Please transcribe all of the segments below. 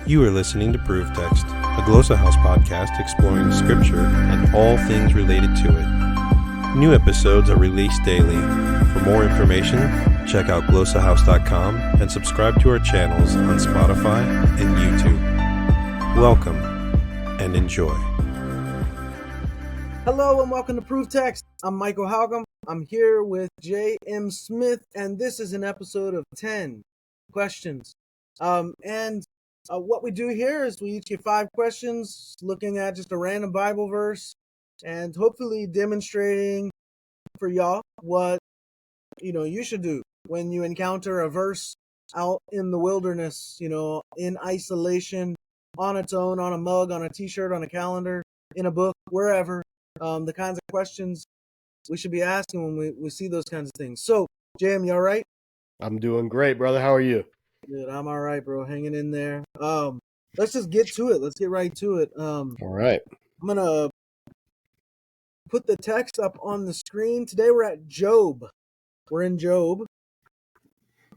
You are listening to Proof Text, a Glossa House podcast exploring Scripture and all things related to it. New episodes are released daily. For more information, check out glossahouse.com and subscribe to our channels on Spotify and YouTube. Welcome and enjoy. Hello and welcome to Proof Text. I'm Michael Halcomb. I'm here with J.M. Smith, and this is an episode of 10 questions. What we do here is we each get 5 questions, looking at just a random Bible verse, and hopefully demonstrating for y'all what you should do when you encounter a verse out in the wilderness, in isolation, on its own, on a mug, on a t-shirt, on a calendar, in a book, wherever. The kinds of questions we should be asking when we see those kinds of things. So, JM, you all right? I'm doing great, brother. How are you? Good, I'm all right, bro. Hanging in there. Let's just get to it. Let's get right to it. All right. I'm going to put the text up on the screen. Today we're at Job. We're in Job.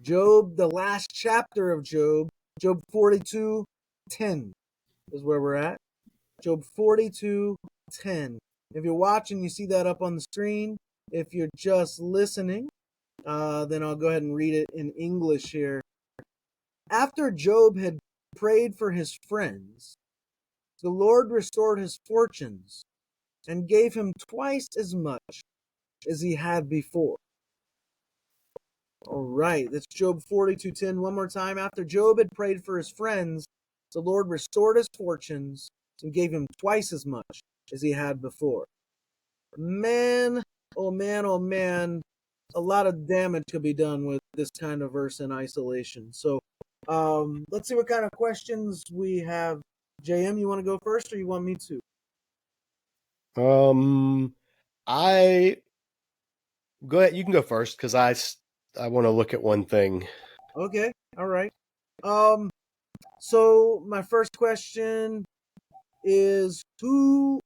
Job, the last chapter of Job. Job 42:10 is where we're at. Job 42:10. If you're watching, you see that up on the screen. If you're just listening, then I'll go ahead and read it in English here. After Job had prayed for his friends, the Lord restored his fortunes and gave him twice as much as he had before. All right, that's Job 42:10. One more time. After Job had prayed for his friends, the Lord restored his fortunes and gave him twice as much as he had before. Man, oh man, oh man, a lot of damage could be done with this kind of verse in isolation. So, let's see what kind of questions we have. JM, you want to go first, or you want me to? I go ahead. You can go first because I want to look at one thing. Okay, all right. So my first question is, who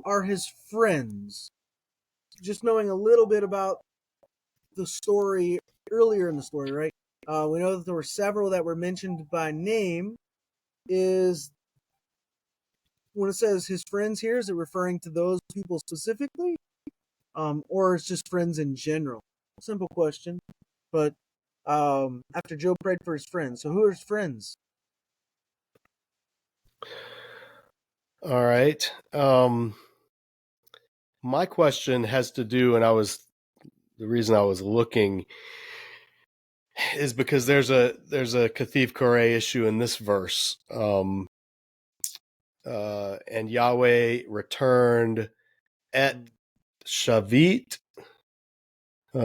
are his friends? Just knowing a little bit about the story earlier in the story, right? We know that there were several that were mentioned by name. Is when it says his friends here, is it referring to those people specifically? Or it's just friends in general? Simple question. But after Job prayed for his friends. So who are his friends? All right. My question has to do, and the reason I was looking is because there's a Kathif Koreh issue in this verse. And Yahweh returned at Shavit. At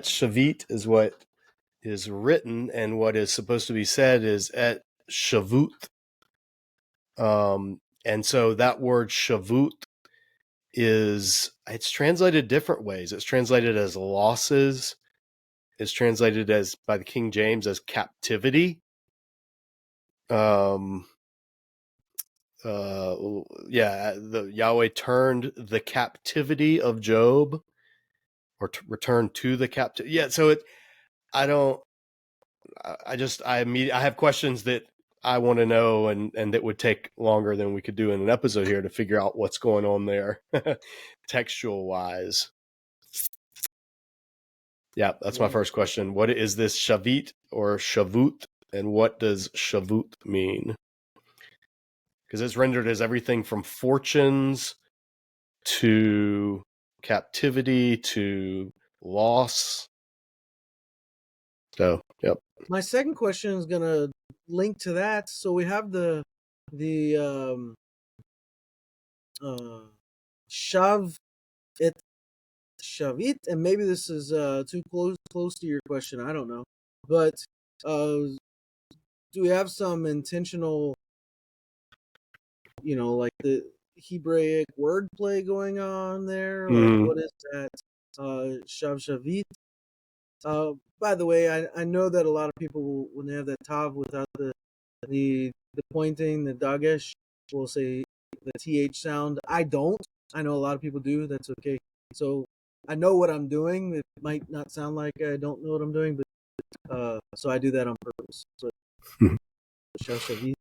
Shavit is what is written, and what is supposed to be said is at Shavut. And so that word Shavut it's translated different ways. It's translated as losses. It's translated as by the King James as captivity. The Yahweh turned the captivity of Job, or returned to the captivity. Yeah, so I have questions that I want to know, and that would take longer than we could do in an episode here to figure out what's going on there, textual wise. Yeah, that's my first question. What is this Shavit or Shavut, and what does Shavut mean? Because it's rendered as everything from fortunes to captivity to loss. So, yep. My second question is going to link to that. So we have the Shav et Shavit, and maybe this is too close to your question. I don't know, but do we have some intentional, like the Hebraic wordplay going on there? Like, what is that? Shav Shavit. By the way, I know that a lot of people, when they have that tav without the pointing, the dagesh, will say the th sound. I don't. I know a lot of people do. That's okay. So I know what I'm doing. It might not sound like I don't know what I'm doing, but So I do that on purpose. So Shavit.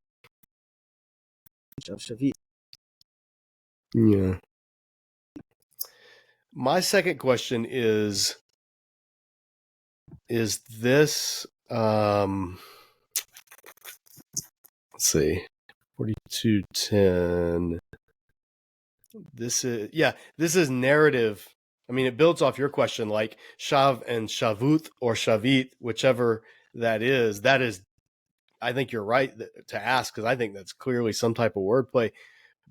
Yeah. My second question is this let's see, 42:10. This is narrative. I mean, it builds off your question, like shav and shavut or shavit, whichever that is. I think you're right to ask, because I think that's clearly some type of wordplay.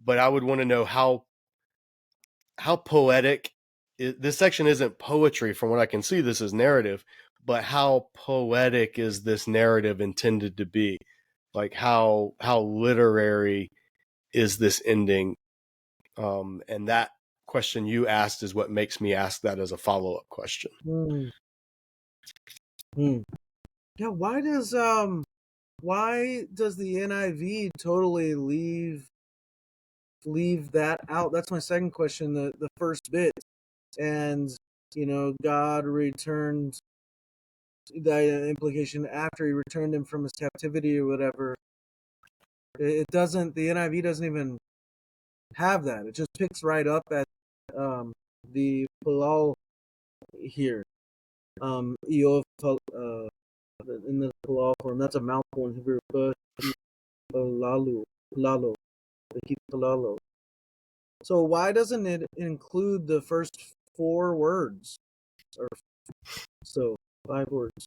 But I would want to know how poetic. This section isn't poetry, from what I can see. This is narrative, but how poetic is this narrative intended to be? Like how literary is this ending? And that question you asked is what makes me ask that as a follow-up question. Yeah, why does the NIV totally leave that out? That's my second question, the first bit. And God returned, the implication after he returned him from his captivity or whatever. It doesn't, the NIV doesn't even have that. It just picks right up at the Palal here. Eov, in the Palal form. That's a mouthful in Hebrew. Palalo. So why doesn't it include the first 4 words? Or so 5 words.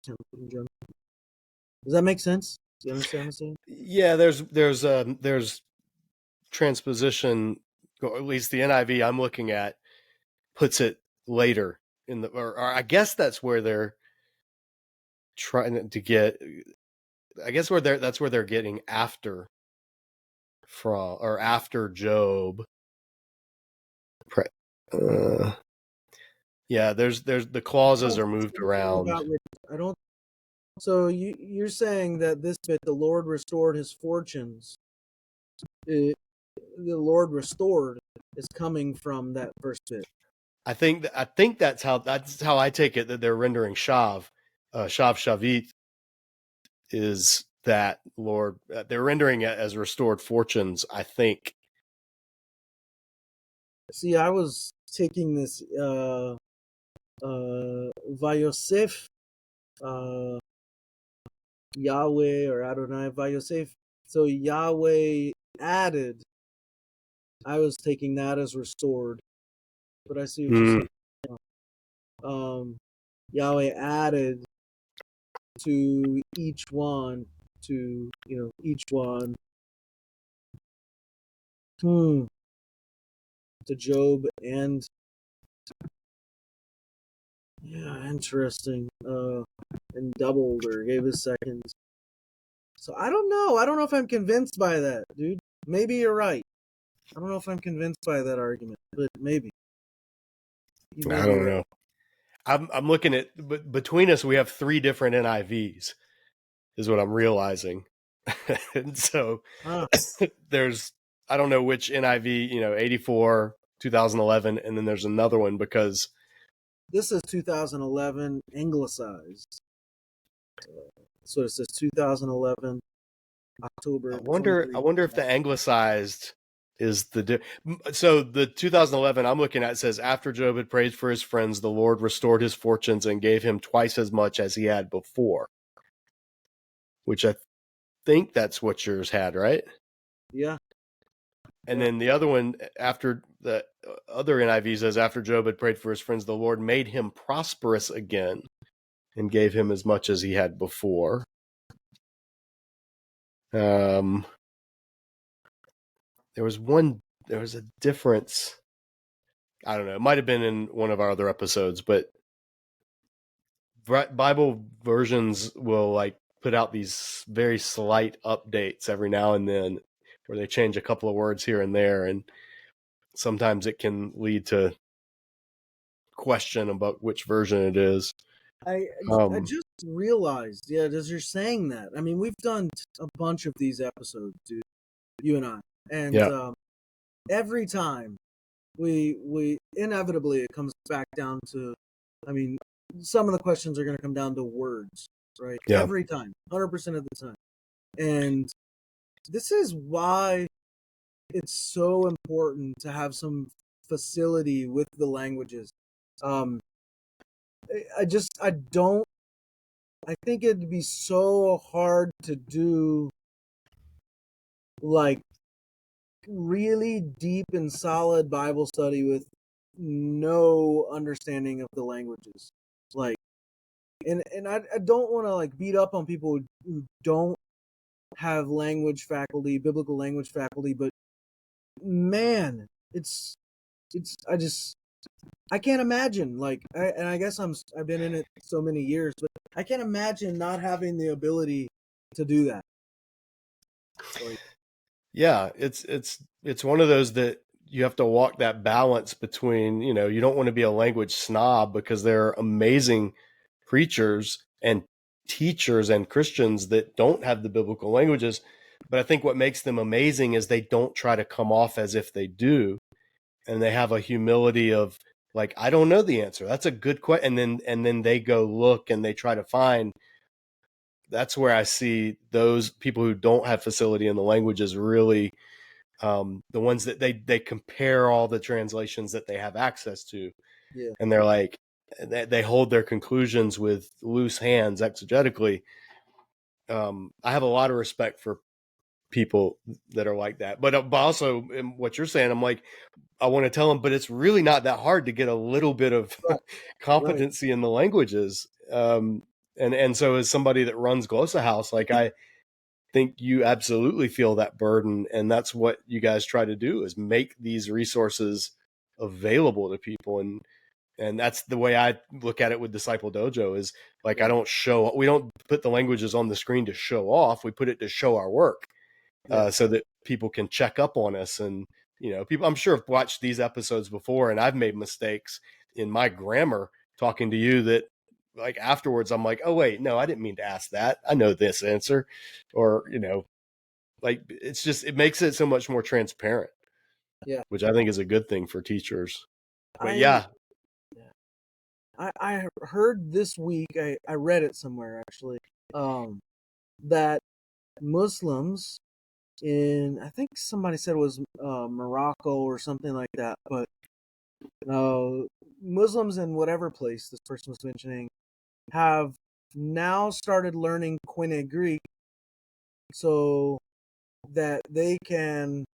Does that make sense? Do you understand what I'm saying? Yeah, there's transposition, or at least the NIV I'm looking at puts it later in the, or I guess that's where they're trying to get. I guess that's where they're getting after from, or after Job. Yeah, there's the clauses are moved around. I don't. So you're saying that this bit, the Lord restored his fortunes. The Lord restored is coming from that first bit. I think that's how I take it, that they're rendering shav, shavit is that Lord. They're rendering it as restored fortunes, I think. See, I was taking this Vayosef, Yahweh or Adonai Vayosef. So Yahweh added. I was taking that as restored, but I see what you're saying. Yahweh added to each one, to each one. To Job and interesting. And doubled or gave his seconds. So I don't know. I don't know if I'm convinced by that, dude. Maybe you're right. I don't know if I'm convinced by that argument, but maybe. I don't know. I'm looking at, but between us we have 3 different NIVs, is what I'm realizing. And so there's, I don't know which NIV, 84, 2011, and then there's another one, because this is 2011 anglicized. So it says 2011 October. I wonder if the anglicized is so the 2011 I'm looking at says, after Job had prayed for his friends, the Lord restored his fortunes and gave him twice as much as he had before, which I think that's what yours had, right? Yeah. And then the other one, after the other NIV says, after Job had prayed for his friends, the Lord made him prosperous again and gave him as much as he had before. There was a difference. I don't know. It might have been in one of our other episodes, but Bible versions will like put out these very slight updates every now and then, where they change a couple of words here and there, and sometimes it can lead to question about which version it is. I just realized, as you're saying that, I mean, we've done a bunch of these episodes, dude, you and I, and every time we inevitably, it comes back down to, I mean, some of the questions are going to come down to words, right? Yeah. Every time, 100% of the time. And this is why it's so important to have some facility with the languages. I think it'd be so hard to do like really deep and solid Bible study with no understanding of the languages. Like, and I don't want to like beat up on people who don't have language faculty, biblical language faculty, but man, it's I can't imagine like and I guess I've been in it so many years, but I can't imagine not having the ability to do that. Like, Yeah, it's one of those that you have to walk that balance between, you know, you don't want to be a language snob because there are amazing preachers and teachers and Christians that don't have the biblical languages, but I think what makes them amazing is they don't try to come off as if they do, and they have a humility of like, I don't know the answer. That's a good question, and then they go look and they try to find. That's where I see those people who don't have facility in the languages really, the ones that they compare all the translations that they have access to, yeah, and they're like, they hold their conclusions with loose hands exegetically. I have a lot of respect for people that are like that, but also in what you're saying, I'm like, I want to tell them, but it's really not that hard to get a little bit of right, right, competency in the languages. And so as somebody that runs Glossa House, like I think you absolutely feel that burden, and that's what you guys try to do is make these resources available to people. And that's the way I look at it with Disciple Dojo is like, yeah, we don't put the languages on the screen to show off. We put it to show our work, yeah, so that people can check up on us. And, you know, people I'm sure have watched these episodes before, and I've made mistakes in my grammar talking to you that like afterwards I'm like, oh wait, no, I didn't mean to ask that. I know this answer. Or, you know, like it's just, it makes it so much more transparent, yeah. which I think is a good thing for teachers. But I yeah. yeah. I heard this week, I read it somewhere actually, that Muslims in, I think somebody said it was Morocco or something like that, but Muslims in whatever place this person was mentioning have now started learning Koine Greek so that they can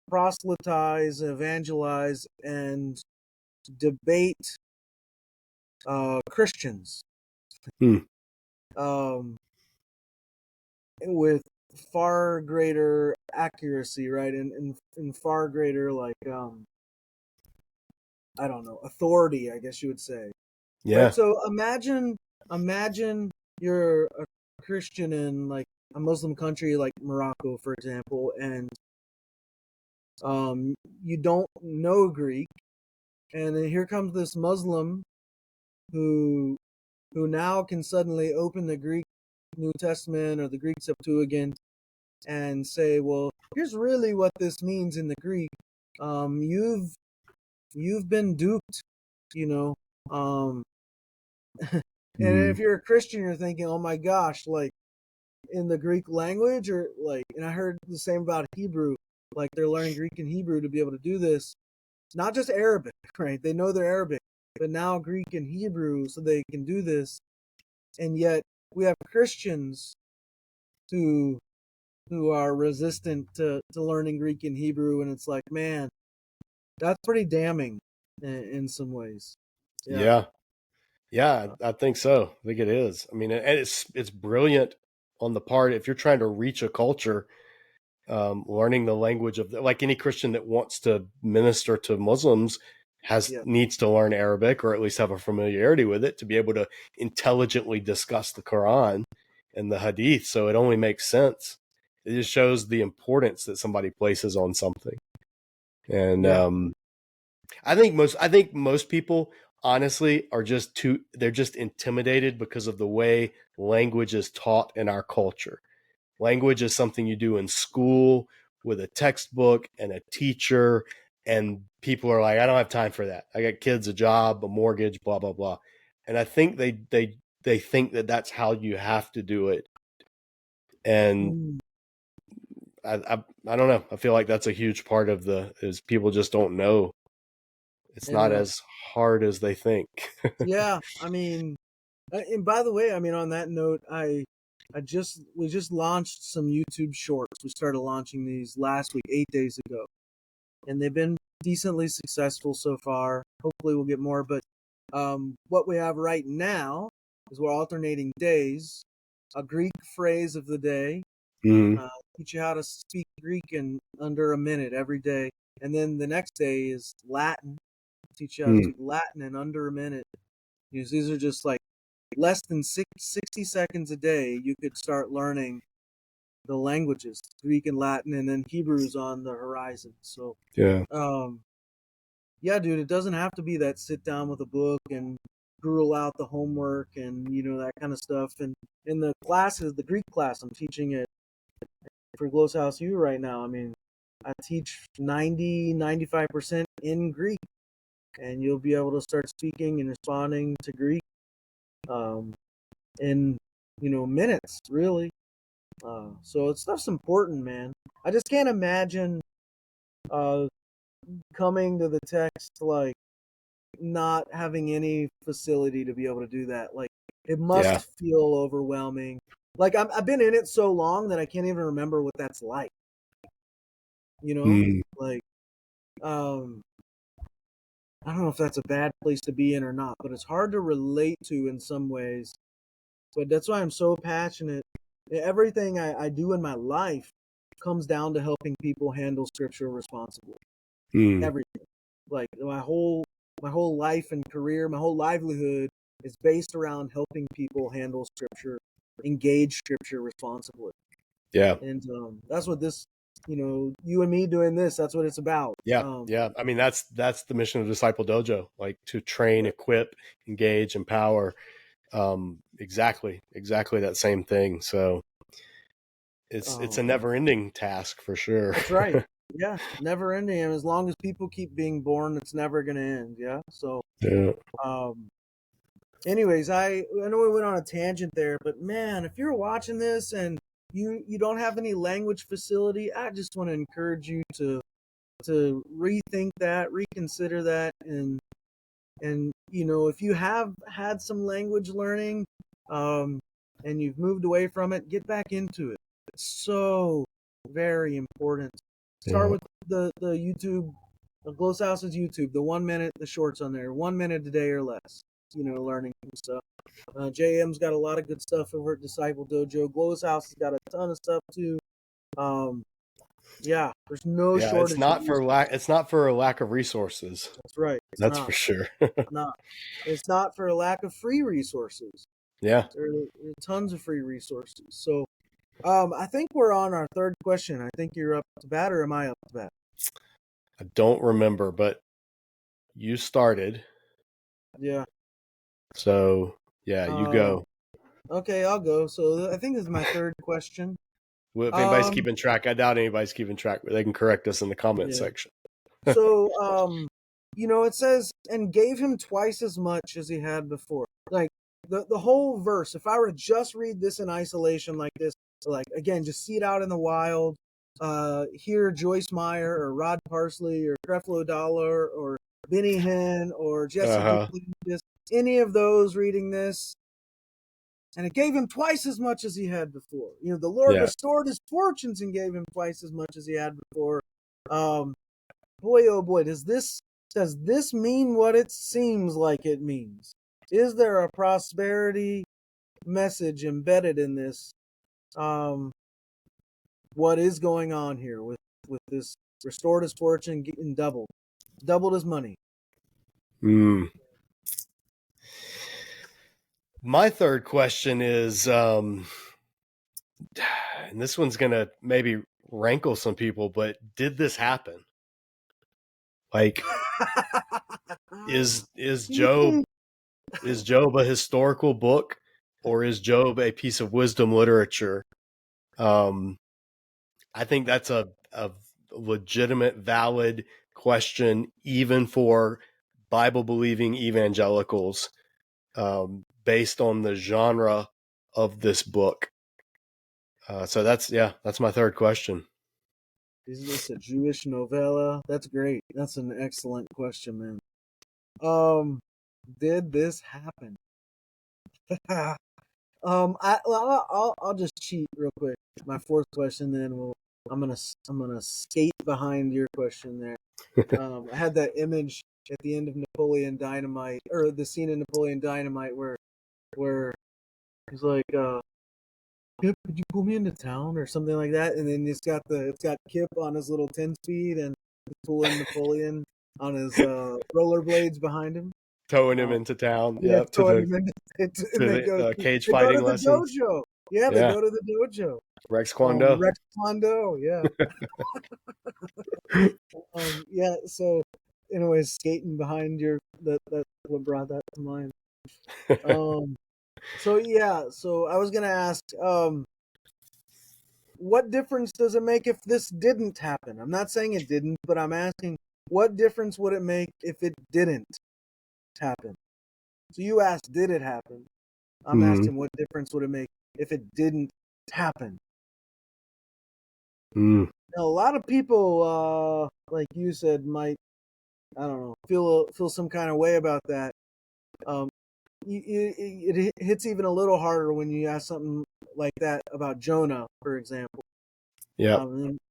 proselytize, evangelize, and debate Christians Hmm. um, with far greater accuracy, right? And far greater, like, I don't know, authority, I guess you would say, right? Yeah. So imagine you're a Christian in like a Muslim country like Morocco, for example, and you don't know Greek, and then here comes this Muslim who now can suddenly open the Greek New Testament or the Greek Septuagint and say, well, here's really what this means in the Greek. You've been duped, you know. And Hmm. if you're a Christian, you're thinking, oh my gosh, like in the Greek language, or like, and I heard the same about Hebrew, like they're learning Greek and Hebrew to be able to do this. Not just Arabic, right? They know they're Arabic, but now Greek and Hebrew so they can do this. And yet we have Christians who are resistant to learning Greek and Hebrew, and it's like, man, that's pretty damning in some ways. Yeah, Yeah. Yeah, I think so. I think it is. I mean, and it's brilliant on the part if you're trying to reach a culture, learning the language of like any Christian that wants to minister to Muslims has yeah, needs to learn Arabic or at least have a familiarity with it to be able to intelligently discuss the Quran and the Hadith. So it only makes sense. It just shows the importance that somebody places on something. And yeah, I think most people honestly are just they're just intimidated because of the way language is taught in our culture. Language is something you do in school with a textbook and a teacher, And people are like, I don't have time for that. I got kids, a job, a mortgage, blah, blah, blah. And I think they think that that's how you have to do it. And I don't know. I feel like that's a huge part of is people just don't know. It's And not as hard as they think. yeah, I mean, and by the way, I mean, on that note, we just launched some YouTube shorts. We started launching these last week, 8 days ago, and they've been decently successful so far. Hopefully, we'll get more. But what we have right now is we're alternating days, a Greek phrase of the day, Mm-hmm. teach you how to speak Greek in under a minute every day, and then the next day is Latin, teach you how to speak Latin in under a minute. Because these are just like less than 60 seconds a day. You could start learning the languages, Greek and Latin, and then Hebrew's on the horizon. So Yeah. Yeah, dude, it doesn't have to be that sit down with a book and gruel out the homework and that kind of stuff. And in the classes, the Greek class I'm teaching it for Gloss House U right now, I mean, I teach 95% in Greek, and you'll be able to start speaking and responding to Greek in minutes, really. So stuff's important, man. I just can't imagine coming to the text like not having any facility to be able to do that. Like, it must feel overwhelming. Like, I've been in it so long that I can't even remember what that's like. Like, I don't know if that's a bad place to be in or not, but it's hard to relate to in some ways. But that's why I'm so passionate. Everything I do in my life comes down to helping people handle scripture responsibly. Everything. Like, my whole life and career, my whole livelihood is based around helping people handle scripture, engage scripture responsibly. Yeah. And that's what this, you and me doing this, that's what it's about. Yeah. Yeah. I mean, that's the mission of Disciple Dojo, like to train, equip, engage, empower. Exactly that same thing. So it's a never ending task for sure. That's right. Yeah. Never ending. And as long as people keep being born, it's never going to end. Yeah. So, anyways, I know we went on a tangent there, but man, if you're watching this and you don't have any language facility, I just want to encourage you to rethink that, reconsider that, and if you have had some language learning, and you've moved away from it, get back into it. It's so very important. Start with the YouTube, Gloss House's YouTube, the 1 minute, the shorts on there, 1 minute a day or less. Learning stuff. JM's got a lot of good stuff over at Disciple Dojo. Gloss House has got a ton of stuff too. Yeah, there's no shortage. It's not for a lack of resources. That's right. That's for sure. It's not for a lack of free resources. Yeah. There are tons of free resources. So, I think we're on our third question. I think you're up to bat, or am I up to bat? I don't remember, but you started. Yeah. So, yeah, you go. Okay, I'll go. So I think this is my third question. Well, if anybody's keeping track, I doubt anybody's keeping track, but they can correct us in the comment section. So, it says, and gave him twice as much as he had before. Like, the whole verse, if I were to just read this in isolation like this, like, again, just see it out in the wild, hear Joyce Meyer or Rod Parsley or Creflo Dollar or Benny Hinn or Jesse Duplantis, any of those reading this, and it gave him twice as much as he had before. The Lord restored his fortunes and gave him twice as much as he had before. Boy, oh boy, does this mean what it seems like it means? Is there a prosperity message embedded in this? What is going on here with this? Restored his fortune and doubled his money. My third question is, and this one's going to maybe rankle some people, but did this happen? Like, is Job a historical book, or is Job a piece of wisdom literature? I think that's a legitimate, valid question, even for Bible-believing evangelicals, based on the genre of this book. So that's my third question. Is this a Jewish novella? That's great. That's an excellent question, man. Did this happen? I'll just cheat real quick. My fourth question, then I'm gonna skate behind your question there. I had that image at the end of Napoleon Dynamite, or the scene in Napoleon Dynamite where he's like, Kip, could you pull me into town or something like that? And then it's got Kip on his little 10-speed and pulling Napoleon on his rollerblades behind him, Towing him into town. yeah, To towing the him into, to and they go the cage they go fighting to the lessons. dojo. Yeah, they Yeah. go to the dojo. Rex Kwon Do. Rex Kwon Do, yeah. Yeah. So, anyways, skating behind that's what brought that to mind. So yeah. So I was gonna ask, what difference does it make if this didn't happen? I'm not saying it didn't, but I'm asking, what difference would it make if it didn't happen? So you asked, did it happen? I'm asking, what difference would it make if it didn't happen? Now, a lot of people, like you said, might, I don't know, feel some kind of way about that. It hits even a little harder when you ask something like that about Jonah, for example. Yeah.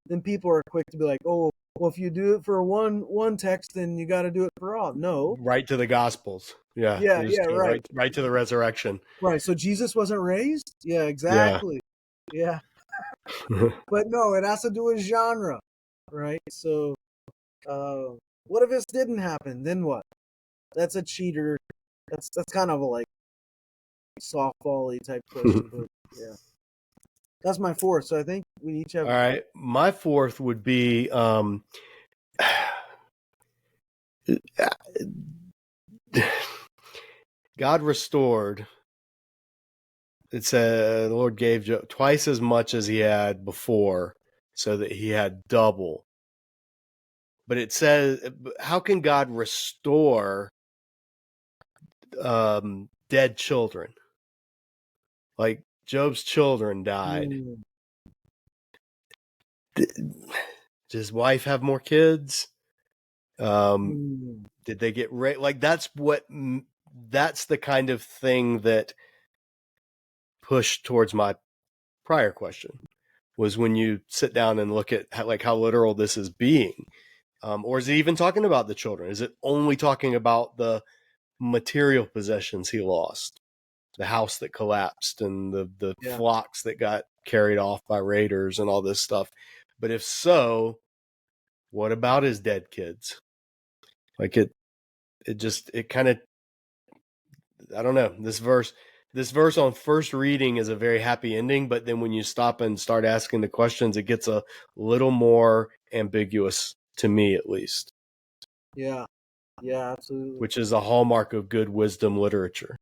Then people are quick to be like, "Oh, well, if you do it for one text, then you got to do it for all." No. Right to the Gospels. Yeah. Yeah, You just go right. right to the resurrection. Right. So Jesus wasn't raised? Yeah, exactly. Yeah. But no, it has to do with genre, right? So, what if this didn't happen? Then what? That's a cheater. That's kind of a like softball-y type question, but yeah. That's my fourth. So I think we each have. All right. My fourth would be God restored. It said the Lord gave Job twice as much as he had before, so that he had double. But it says, how can God restore dead children? Like Job's children died. Did his wife have more kids? Did they get like that's the kind of thing that pushed towards my prior question, was when you sit down and look at how literal this is being. Or is it even talking about the children? Is it only talking about the material possessions he lost, the house that collapsed and the flocks that got carried off by raiders and all this stuff? But if so, what about his dead kids? Like it kind of, I don't know. This verse on first reading is a very happy ending, but then when you stop and start asking the questions, it gets a little more ambiguous, to me at least. Yeah, absolutely. Which is a hallmark of good wisdom literature.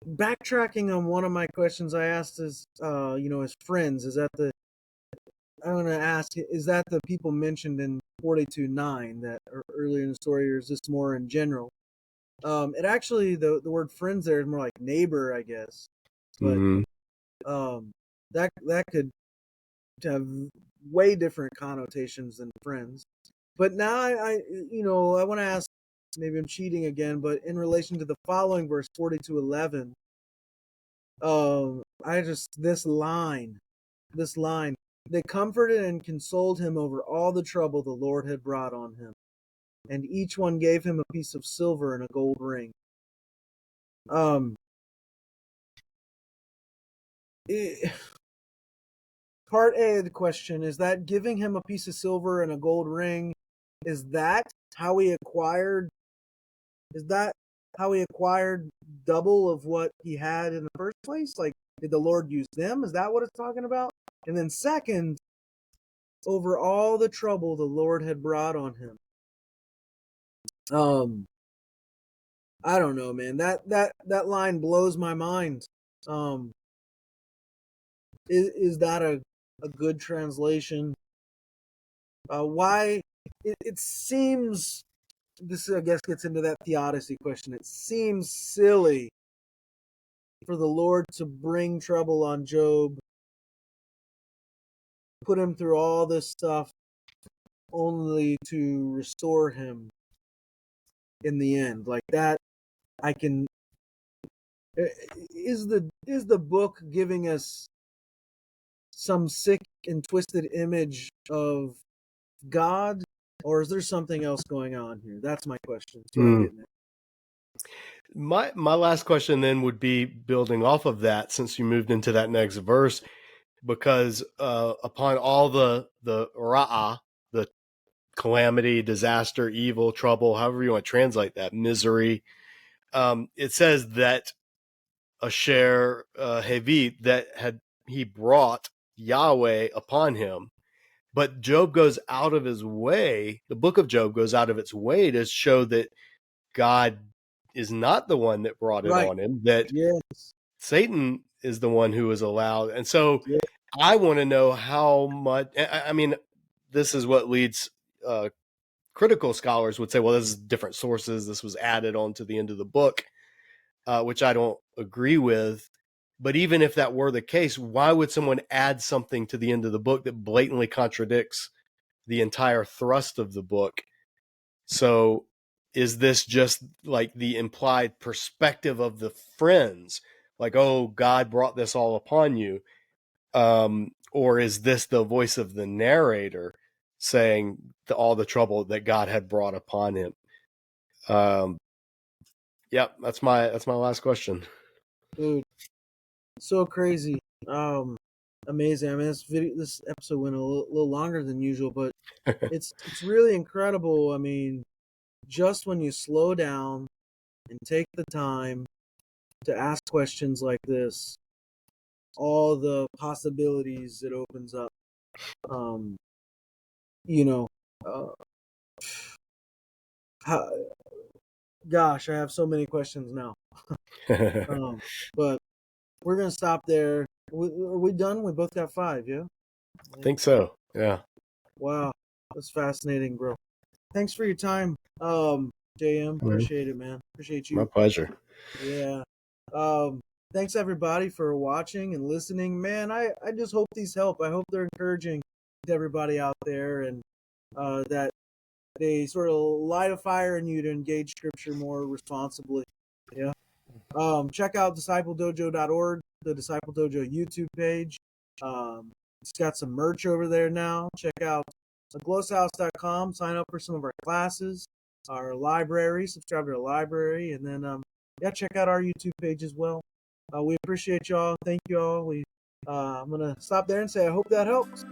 Backtracking on one of my questions I asked is, as friends, I want to ask, is that the people mentioned in 42:9 that are earlier in the story, or is this more in general? It actually, the word friends there is more like neighbor, I guess. But that could have way different connotations than friends. But now I want to ask, maybe I'm cheating again, but in relation to the following verse 42:11, this line, they comforted and consoled him over all the trouble the Lord had brought on him, and each one gave him a piece of silver and a gold ring. Part A of the question is that giving him a piece of silver and a gold ring, is that how he acquired double of what he had in the first place? Like, did the Lord use them? Is that what it's talking about? And then second, over all the trouble the Lord had brought on him. I don't know, man. That line blows my mind. Is that a good translation? Why it seems, this I guess gets into that theodicy question. It seems silly for the Lord to bring trouble on Job, put him through all this stuff, only to restore him in the end. Like that, I can. Is the book giving us some sick and twisted image of God, or is there something else going on here? That's my question. That's what I'm getting at. My last question then would be building off of that, since you moved into that next verse, because upon all the ra'ah, the calamity, disaster, evil, trouble, however you want to translate that, misery, it says that Asher Hevit, that had he brought Yahweh upon him. But Job goes out of his way, the book of Job goes out of its way to show that God is not the one that brought it on him, that Satan is the one who is allowed. And so I want to know how much, I mean, this is what leads critical scholars would say, well, this is different sources. This was added on to the end of the book, which I don't agree with. But even if that were the case, why would someone add something to the end of the book that blatantly contradicts the entire thrust of the book? So is this just like the implied perspective of the friends? Like, oh, God brought this all upon you. Or is this the voice of the narrator saying all the trouble that God had brought upon him? Yep, that's my last question. Dude, so crazy. Amazing. I mean, this episode went a little longer than usual, but it's really incredible. I mean, just when you slow down and take the time to ask questions like this, all the possibilities it opens up. You know, gosh, I have so many questions now. But we're gonna stop there. Are we done? We both got 5, yeah? I think so. Yeah. Wow, that's fascinating, bro. Thanks for your time, JM. Appreciate it, man. Appreciate you. My pleasure. Yeah. Thanks everybody for watching and listening. Man, I just hope these help. I hope they're encouraging to everybody out there, and that they sort of light a fire in you to engage scripture more responsibly. Yeah. Check out discipledojo.org, the Disciple Dojo YouTube page. It's got some merch over there now. Check out glossahouse.com. Sign up for some of our classes, our library, subscribe to our library, and then check out our YouTube page as well. We appreciate y'all. Thank y'all. I'm gonna stop there and say I hope that helps.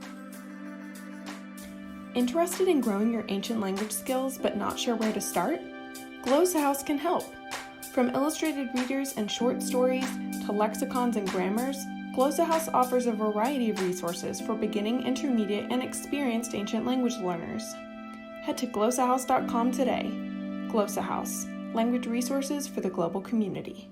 Interested in growing your ancient language skills but not sure where to start? Glossa House can help. From illustrated readers and short stories to lexicons and grammars, Glossa House offers a variety of resources for beginning, intermediate, and experienced ancient language learners. Head to glossahouse.com today. Glossa House, language resources for the global community.